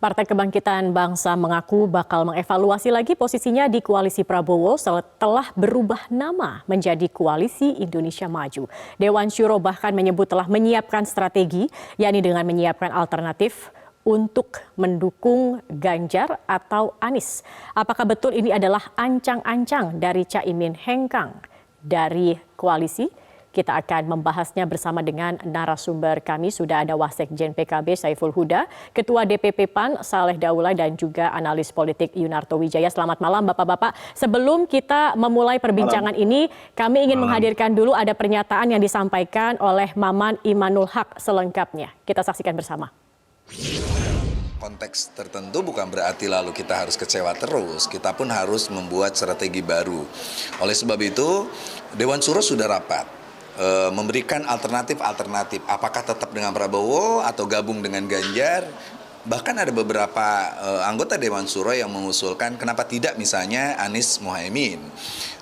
Partai Kebangkitan Bangsa mengaku bakal mengevaluasi lagi posisinya di koalisi Prabowo setelah berubah nama menjadi Koalisi Indonesia Maju. Dewan Syuro bahkan menyebut telah menyiapkan strategi, yakni dengan menyiapkan alternatif untuk mendukung Ganjar atau Anies. Apakah betul ini adalah ancang-ancang dari Caimin hengkang dari koalisi? Kita akan membahasnya bersama dengan narasumber kami. Sudah ada Wasekjen PKB Saiful Huda, Ketua DPP PAN Saleh Daulay, dan juga analis politik Yunarto Wijaya. Selamat malam Bapak-Bapak. Sebelum kita memulai perbincangan ini, kami ingin menghadirkan dulu ada pernyataan yang disampaikan oleh Maman Imanul Haq selengkapnya. Kita saksikan bersama. Konteks tertentu bukan berarti lalu kita harus kecewa terus, kita pun harus membuat strategi baru. Oleh sebab itu, Dewan Syuro sudah rapat, memberikan alternatif, apakah tetap dengan Prabowo atau gabung dengan Ganjar. Bahkan ada beberapa anggota Dewan Syuro yang mengusulkan kenapa tidak misalnya Anies Muhaimin.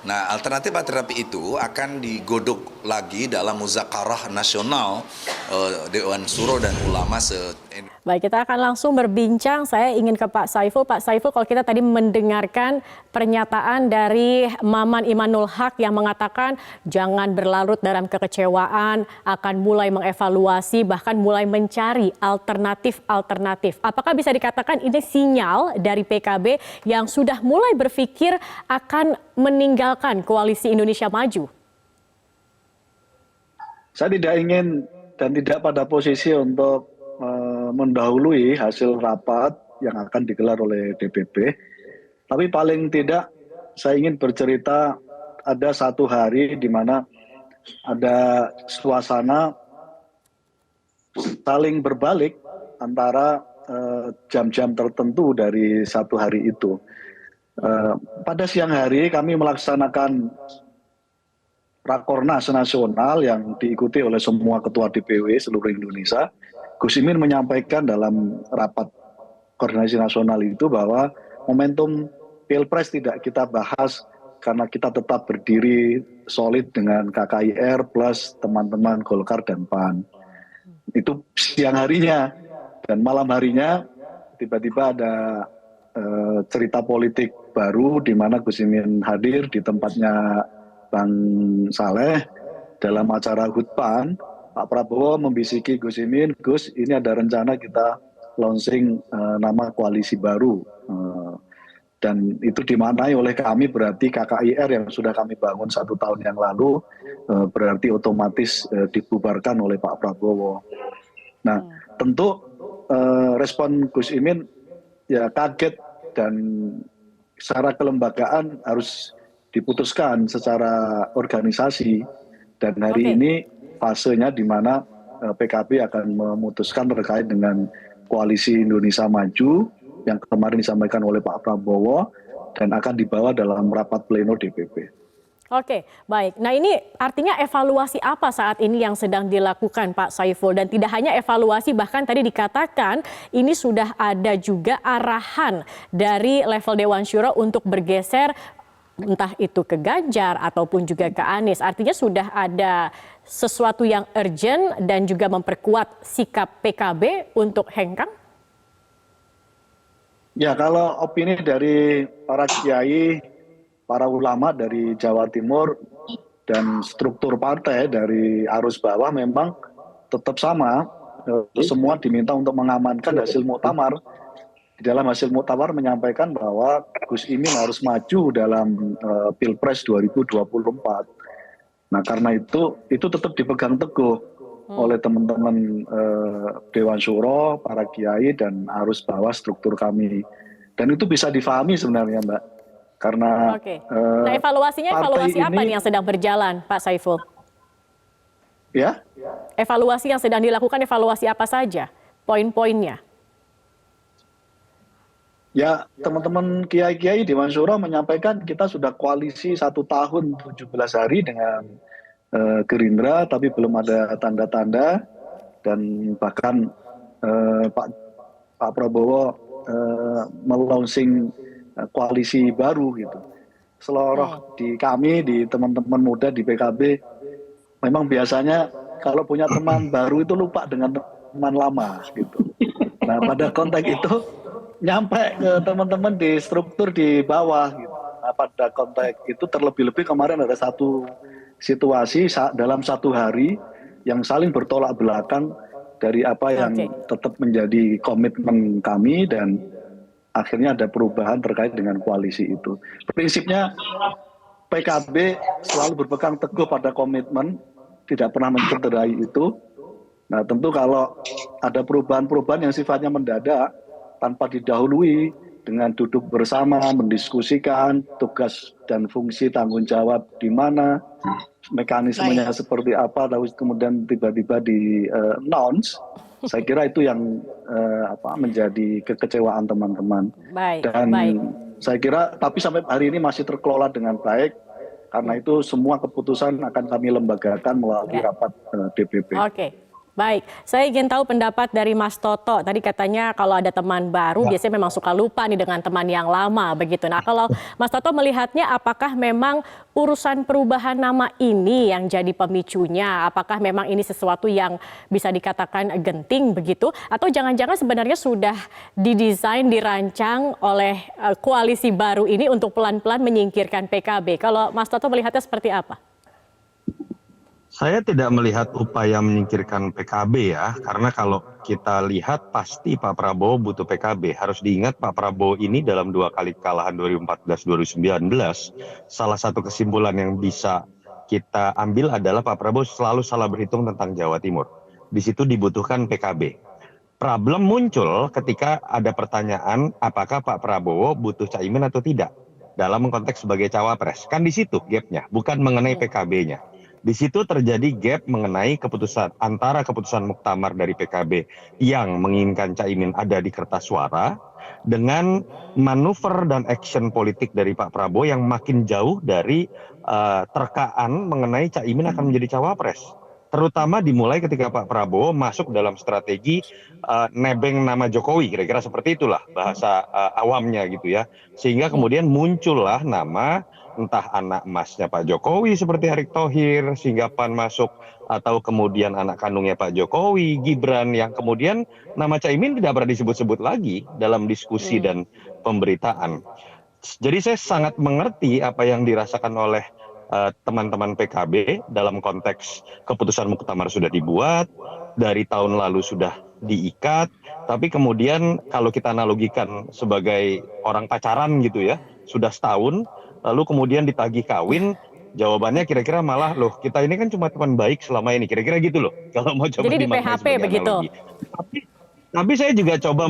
Nah, alternatif itu akan digodok lagi dalam muzakarah nasional Dewan Syuro dan ulama Baik, kita akan langsung berbincang. Saya ingin ke Pak Saiful. Pak Saiful, kalau kita tadi mendengarkan pernyataan dari Maman Imanul Haq yang mengatakan jangan berlarut dalam kekecewaan, akan mulai mengevaluasi, bahkan mulai mencari alternatif. Apakah bisa dikatakan ini sinyal dari PKB yang sudah mulai berpikir akan meninggalkan Koalisi Indonesia Maju? Saya tidak ingin dan tidak pada posisi untuk mendahului hasil rapat yang akan digelar oleh DPP. Tapi paling tidak saya ingin bercerita ada satu hari di mana ada suasana saling berbalik antara jam-jam tertentu dari satu hari itu. Pada siang hari kami melaksanakan Rakornas Nasional yang diikuti oleh semua ketua DPW seluruh Indonesia. Gus Imin menyampaikan dalam rapat koordinasi nasional itu bahwa momentum Pilpres tidak kita bahas karena kita tetap berdiri solid dengan KKIR plus teman-teman Golkar dan PAN. Itu siang harinya, dan malam harinya tiba-tiba ada cerita politik baru di mana Gus Imin hadir di tempatnya Bang Saleh dalam acara HUT PAN. Pak Prabowo membisiki Gus Imin, Gus, ini ada rencana kita launching nama koalisi baru. Dan itu dimaknai oleh kami berarti KKIR yang sudah kami bangun 1 tahun yang lalu berarti otomatis dibubarkan oleh Pak Prabowo. Nah, tentu respon Gus Imin ya kaget, dan secara kelembagaan harus diputuskan secara organisasi. Dan hari ini fasenya di mana PKB akan memutuskan terkait dengan Koalisi Indonesia Maju yang kemarin disampaikan oleh Pak Prabowo dan akan dibawa dalam rapat pleno DPP. Oke, baik. Nah, ini artinya evaluasi apa saat ini yang sedang dilakukan Pak Saiful? Dan tidak hanya evaluasi, bahkan tadi dikatakan ini sudah ada juga arahan dari level Dewan Syuro untuk bergeser entah itu ke Ganjar ataupun juga ke Anies. Artinya sudah ada sesuatu yang urgent dan juga memperkuat sikap PKB untuk hengkang? Ya, kalau opini dari para kiai, para ulama dari Jawa Timur, dan struktur partai dari arus bawah memang tetap sama. Semua diminta untuk mengamankan hasil muktamar. Di dalam hasil muktamar menyampaikan bahwa Gus Imin harus maju dalam Pilpres 2024. Nah, karena itu tetap dipegang teguh oleh teman-teman Dewan Syuro, para kiai, dan arus bawah struktur kami. Dan itu bisa difahami sebenarnya, Mbak. Karena nah, evaluasi apa nih yang sedang berjalan, Pak Saiful? Ya? Evaluasi yang sedang dilakukan, evaluasi apa saja? Poin-poinnya? Ya, teman-teman kiai-kiai Dewan Syuro menyampaikan kita sudah koalisi 1 tahun 17 hari dengan Gerindra, tapi belum ada tanda-tanda, dan bahkan Pak Prabowo melaunching koalisi baru gitu. Seluruh di kami, di teman-teman muda di PKB, memang biasanya kalau punya teman baru itu lupa dengan teman lama gitu. Nah, pada konteks itu nyampe ke teman-teman di struktur di bawah gitu. Nah, pada konteks itu terlebih-lebih kemarin ada satu situasi dalam satu hari yang saling bertolak belakang dari apa Oke, yang tetap menjadi komitmen kami dan akhirnya ada perubahan terkait dengan koalisi itu. Prinsipnya PKB selalu berpegang teguh pada komitmen, tidak pernah mencederai itu. Nah, tentu kalau ada perubahan-perubahan yang sifatnya mendadak, tanpa didahului dengan duduk bersama, mendiskusikan tugas dan fungsi tanggung jawab di mana, baik. mekanismenya seperti apa, lalu kemudian tiba-tiba di announce, saya kira itu yang menjadi kekecewaan teman-teman. Baik, Dan baik. saya kira, tapi sampai hari ini masih terkelola dengan baik, karena itu semua keputusan akan kami lembagakan melalui Ya. rapat DPP. Oke, baik. Saya ingin tahu pendapat dari Mas Toto. Tadi katanya kalau ada teman baru biasanya memang suka lupa nih dengan teman yang lama begitu. Nah, kalau Mas Toto melihatnya apakah memang urusan perubahan nama ini yang jadi pemicunya? Apakah memang ini sesuatu yang bisa dikatakan genting begitu? Atau jangan-jangan sebenarnya sudah didesain, dirancang oleh koalisi baru ini untuk pelan-pelan menyingkirkan PKB? Kalau Mas Toto melihatnya seperti apa? Saya tidak melihat upaya menyingkirkan PKB ya, karena kalau kita lihat pasti Pak Prabowo butuh PKB. Harus diingat Pak Prabowo ini dalam 2 kali kekalahan 2014-2019, salah satu kesimpulan yang bisa kita ambil adalah Pak Prabowo selalu salah berhitung tentang Jawa Timur. Di situ dibutuhkan PKB. Problem muncul ketika ada pertanyaan apakah Pak Prabowo butuh Caimin atau tidak dalam konteks sebagai cawapres. Kan di situ gapnya, bukan mengenai PKB-nya. Di situ terjadi gap mengenai keputusan antara keputusan muktamar dari PKB yang menginginkan Caimin ada di kertas suara dengan manuver dan action politik dari Pak Prabowo yang makin jauh dari terkaan mengenai Caimin akan menjadi cawapres. Terutama dimulai ketika Pak Prabowo masuk dalam strategi nebeng nama Jokowi, kira-kira seperti itulah bahasa awamnya gitu ya. Sehingga kemudian muncullah nama entah anak emasnya Pak Jokowi seperti Erick Thohir, sehingga PAN masuk, atau kemudian anak kandungnya Pak Jokowi, Gibran, yang kemudian nama Caimin tidak pernah disebut-sebut lagi dalam diskusi dan pemberitaan. Jadi saya sangat mengerti apa yang dirasakan oleh teman-teman PKB dalam konteks keputusan muktamar sudah dibuat, dari tahun lalu sudah diikat, tapi kemudian kalau kita analogikan sebagai orang pacaran gitu ya, sudah setahun, lalu kemudian ditagih kawin, jawabannya kira-kira malah loh kita ini kan cuma teman baik selama ini, kira-kira gitu loh kalau mau coba Jadi di dimaknai PHP sebagai begitu? analogi. Tapi saya juga coba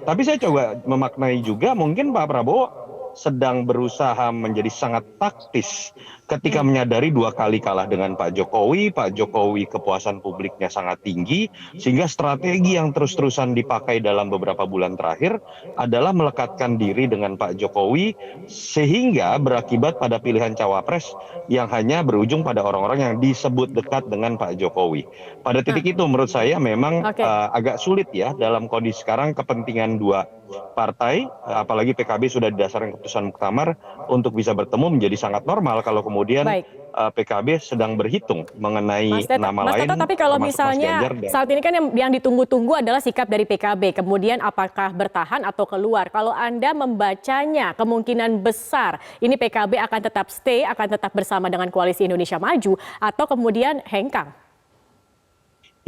tapi saya coba memaknai juga mungkin Pak Prabowo sedang berusaha menjadi sangat taktis ketika menyadari 2 kali kalah dengan Pak Jokowi kepuasan publiknya sangat tinggi, sehingga strategi yang terus-terusan dipakai dalam beberapa bulan terakhir adalah melekatkan diri dengan Pak Jokowi, sehingga berakibat pada pilihan cawapres yang hanya berujung pada orang-orang yang disebut dekat dengan Pak Jokowi. Pada titik itu menurut saya memang Oke. agak sulit ya dalam kondisi sekarang kepentingan 2 partai, apalagi PKB sudah didasarkan keputusan muktamar untuk bisa bertemu menjadi sangat normal kalau kemudian Baik. PKB sedang berhitung mengenai nama Mas lain, Toto, tapi kalau termasuk Mas misalnya Ganjar dan saat ini kan yang ditunggu-tunggu adalah sikap dari PKB, kemudian apakah bertahan atau keluar? Kalau Anda membacanya, kemungkinan besar ini PKB akan tetap stay, akan tetap bersama dengan Koalisi Indonesia Maju, atau kemudian hengkang?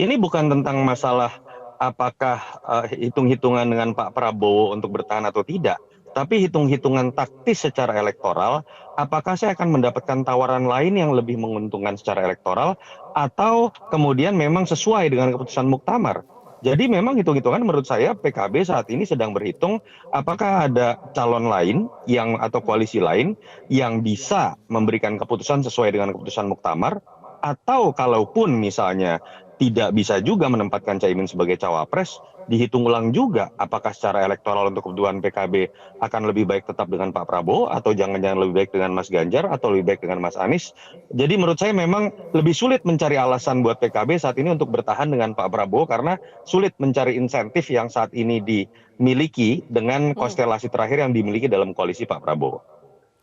ini bukan tentang masalah apakah hitung-hitungan dengan Pak Prabowo untuk bertahan atau tidak, tapi hitung-hitungan taktis secara elektoral, apakah saya akan mendapatkan tawaran lain yang lebih menguntungkan secara elektoral, atau kemudian memang sesuai dengan keputusan muktamar. Jadi memang hitung-hitungan menurut saya PKB saat ini sedang berhitung apakah ada calon lain yang atau koalisi lain yang bisa memberikan keputusan sesuai dengan keputusan muktamar, atau kalaupun misalnya tidak bisa juga menempatkan Caimin sebagai cawapres, dihitung ulang juga apakah secara elektoral untuk kebutuhan PKB akan lebih baik tetap dengan Pak Prabowo atau jangan-jangan lebih baik dengan Mas Ganjar atau lebih baik dengan Mas Anies. Jadi menurut saya memang lebih sulit mencari alasan buat PKB saat ini untuk bertahan dengan Pak Prabowo karena sulit mencari insentif yang saat ini dimiliki dengan konstelasi terakhir yang dimiliki dalam koalisi Pak Prabowo.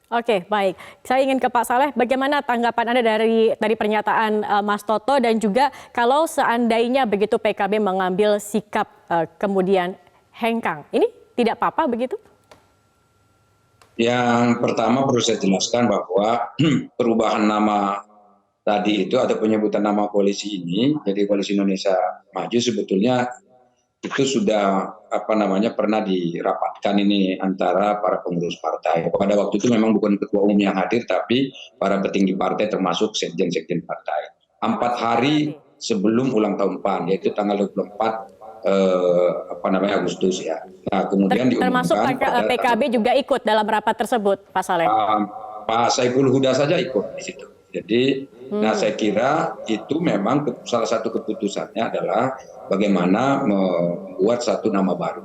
Oke, baik. Saya ingin ke Pak Saleh, bagaimana tanggapan Anda dari pernyataan Mas Toto, dan juga kalau seandainya begitu PKB mengambil sikap kemudian hengkang, ini tidak apa-apa begitu? Yang pertama perlu saya jelaskan bahwa perubahan nama tadi itu atau penyebutan nama koalisi ini, jadi Koalisi Indonesia Maju sebetulnya itu sudah pernah dirapatkan ini antara para pengurus partai. Pada waktu itu memang bukan ketua umum yang hadir, tapi para petinggi partai termasuk sekjen-sekjen partai. 4 hari sebelum ulang tahun PAN, yaitu tanggal 24 Agustus ya. Nah, kemudian termasuk PKB juga ikut dalam rapat tersebut, Pak Saleh. Pak Saiful Huda saja ikut di situ. Jadi, nah saya kira itu memang salah satu keputusannya adalah bagaimana membuat satu nama baru.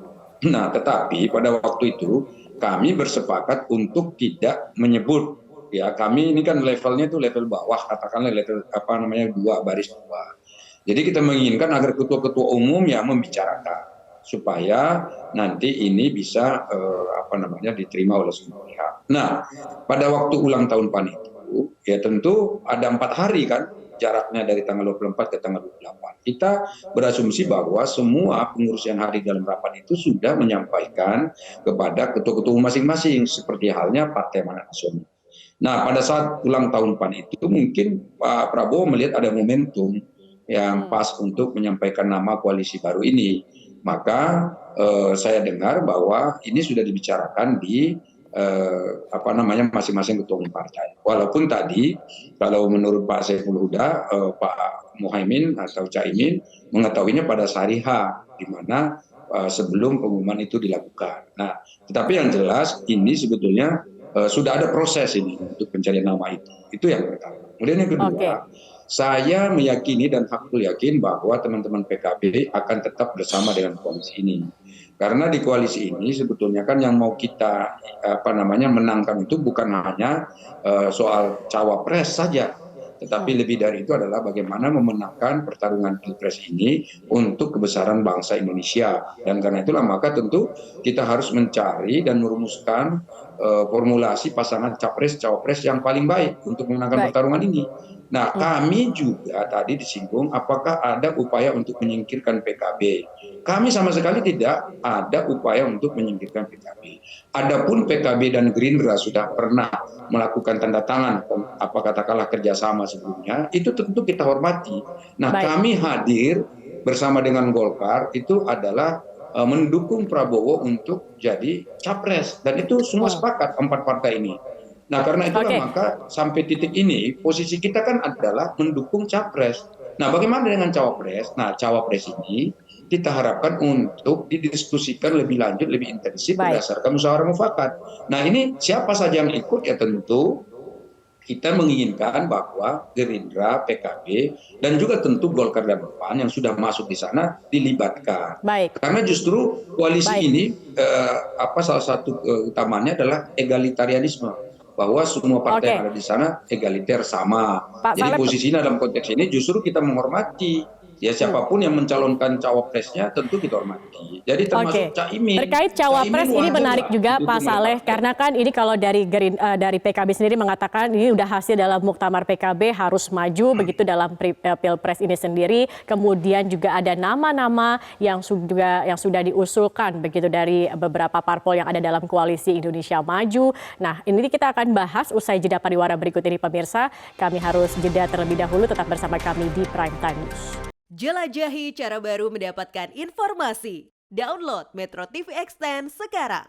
Nah, tetapi pada waktu itu kami bersepakat untuk tidak menyebut, ya kami ini kan levelnya itu level bawah, katakanlah level 2 baris 2. Jadi kita menginginkan agar ketua-ketua umum yang membicarakan supaya nanti ini bisa diterima oleh semua pihak. Nah, pada waktu ulang tahun PAN itu ya tentu ada 4 hari kan jaraknya dari tanggal 24 ke tanggal 28. Kita berasumsi bahwa semua pengurus yang hadir dalam rapat itu sudah menyampaikan kepada ketua-ketua umum masing-masing seperti halnya Partai Amanat Nasional. Nah, pada saat ulang tahun PAN itu mungkin Pak Prabowo melihat ada momentum yang pas untuk menyampaikan nama koalisi baru ini. Maka saya dengar bahwa ini sudah dibicarakan di masing-masing ketua umum partai. Walaupun tadi kalau menurut Pak Saiful Huda, Pak Muhaimin atau Caimin mengetahuinya pada hari H, di mana sebelum pengumuman itu dilakukan. Nah, tetapi yang jelas ini sebetulnya sudah ada proses ini untuk pencarian nama itu. Itu yang pertama. Kemudian yang kedua, saya meyakini dan hakul yakin bahwa teman-teman PKB akan tetap bersama dengan koalisi ini. Karena di koalisi ini sebetulnya kan yang mau kita menangkan itu bukan hanya soal cawapres saja, tetapi lebih dari itu adalah bagaimana memenangkan pertarungan pilpres ini untuk kebesaran bangsa Indonesia. Dan karena itulah maka tentu kita harus mencari dan merumuskan formulasi pasangan capres-cawapres yang paling baik untuk memenangkan pertarungan ini. Nah, kami juga tadi disinggung apakah ada upaya untuk menyingkirkan PKB. Kami sama sekali tidak ada upaya untuk menyingkirkan PKB. Adapun PKB dan Gerindra sudah pernah melakukan tanda tangan katakanlah kerjasama sebelumnya, itu tentu kita hormati. Nah, kami hadir bersama dengan Golkar itu adalah mendukung Prabowo untuk jadi capres, dan itu semua sepakat 4 partai ini. Nah, karena itulah maka sampai titik ini posisi kita kan adalah mendukung capres. Nah, bagaimana dengan cawapres? Nah, cawapres ini kita harapkan untuk didiskusikan lebih lanjut, lebih intensif berdasarkan musyawarah mufakat. Nah, ini siapa saja yang ikut ya tentu kita menginginkan bahwa Gerindra, PKB, dan juga tentu Golkar dan PAN yang sudah masuk di sana dilibatkan. Karena justru koalisi ini salah satu utamanya adalah egalitarianisme. Bahwa semua partai yang ada di sana egaliter sama. Jadi posisinya dalam konteks ini justru kita menghormati. Ya siapapun yang mencalonkan cawapresnya tentu kita hormati. Jadi termasuk Caimin. Terkait cawapres ini menarik juga Pak Saleh, karena kan ini kalau dari PKB sendiri mengatakan ini udah hasil dalam muktamar PKB harus maju begitu dalam pilpres ini sendiri. Kemudian juga ada nama-nama yang sudah diusulkan begitu dari beberapa parpol yang ada dalam koalisi Indonesia Maju. Nah, ini kita akan bahas usai jeda pariwara berikut ini pemirsa. Kami harus jeda terlebih dahulu, tetap bersama kami di Prime Time News. Jelajahi cara baru mendapatkan informasi. Download Metro TV Extend sekarang.